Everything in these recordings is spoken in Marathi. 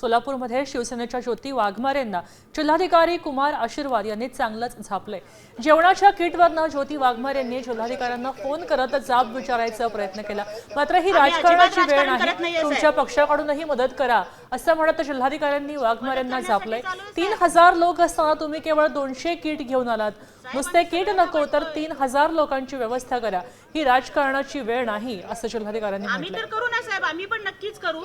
सोलापूरमध्ये शिवसेनेच्या ज्योती वाघमारेंना जिल्हाधिकारी कुमार आशीर्वाद यांनी चांगलंच झापलंय। जेवणाच्या किटवरनं ज्योती वाघमारेंनी जिल्हाधिकाऱ्यांना फोन करत जाब विचारायचा प्रयत्न केला, मात्र ही राजकारणाची वेळ नाही, तुमच्या पक्षाकडूनही मदत करा असं म्हणत जिल्हाधिकाऱ्यांनी वाघमारेंना झापलंय। 3000 लोक असताना तुम्ही केवळ 200 किट घेऊन आलात, नुसते किट नको तर 3000 लोकांची व्यवस्था करा, ही राजकारणाची वेळ नाही असं जिल्हाधिकाऱ्यांनी म्हटलं। आम्ही तर करू ना साहेब, आम्ही पण नक्कीच करू,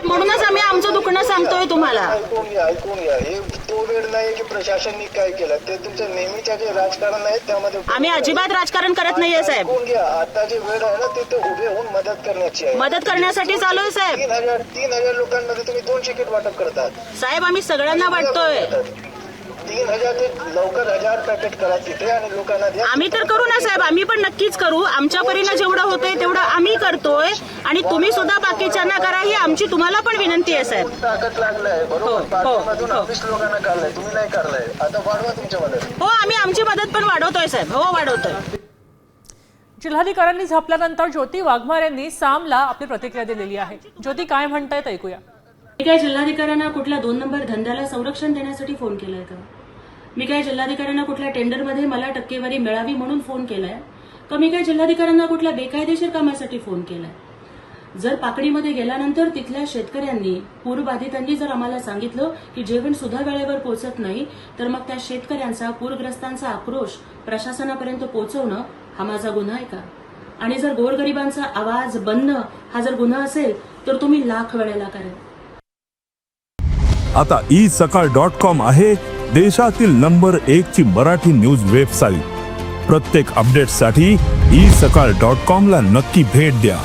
म्हणूनच आम्ही आमचं दुखणं सांगतोय तुम्हाला। ऐकून घ्या, हे तो वेळ नाही की प्रशासनाने काय केलं, ते तुमचं नेहमीच्या जे राजकारण आहे त्यामध्ये आम्ही अजिबात राजकारण करत नाहीये साहेब। ऐकून घ्या, आता जे वेळ आहे ना ते उभे होऊन मदत करण्याची आहे, मदत करण्यासाठी चालू आहे साहेब। 3000 लोकांमध्ये तुम्ही 200 किट वाटप करतात साहेब, आम्ही सगळ्यांना वाटतोय। 3000 ते लवकर 1000 पॅकेट करा तिथे आणि लोकांना द्या। आम्ही तर करू ना साहेब, आम्ही पण नक्कीच करू, आमच्या परीने जेवढं होतंय तेवढं आम्ही करतोय आणि तुम्ही सुद्धा बाकीच्यांना करा, ही आमची तुम्हाला पण विनंती आहे साहेब। ताकद लागलाय बरोबर, पाठीमधून 20 लोकांना काढलाय, तुम्ही नाही काढलाय, आता वाढवा तुमच्या मदत। हो, आम्ही आमची मदत पण वाढवतोय साहेब, हो वाढवतोय। जिल्हाधिकाऱ्यांनी झापल्यानंतर ज्योती वाघमारेंनी सामला आपली प्रतिक्रिया दिलेली आहे। ज्योती काय म्हणतायत ऐकूया। मी काय जिल्हाधिकाऱ्यांना कुठल्या 2 नंबर धंद्याला संरक्षण देण्यासाठी फोन केलाय का? मी काय जिल्हाधिकाऱ्यांना कुठल्या टेंडरमध्ये मला टक्केवारी मिळावी म्हणून फोन केलाय का? मी काय जिल्हाधिकाऱ्यांना कुठल्या बेकायदेशीर कामासाठी फोन केलाय? जर पाकडीमध्ये गेल्यानंतर तिथल्या शेतकऱ्यांनी, पूरबाधितांनी जर आम्हाला सांगितलं की जेवण सुद्धा वेळेवर पोहोचत नाही, तर मग त्या शेतकऱ्यांचा, पूरग्रस्तांचा आक्रोश प्रशासनापर्यंत पोहोचवणं हा माझा गुन्हा आहे का? आणि जर गोरगरिबांचा आवाज बनणं हा जर गुन्हा असेल तर तुम्ही लाख वेळेला करा। आता isakal.com आहे देशातील नंबर 1 ची मराठी न्यूज वेबसाईट। प्रत्येक अपडेटसाठी isakal.com ला नक्की भेट द्या।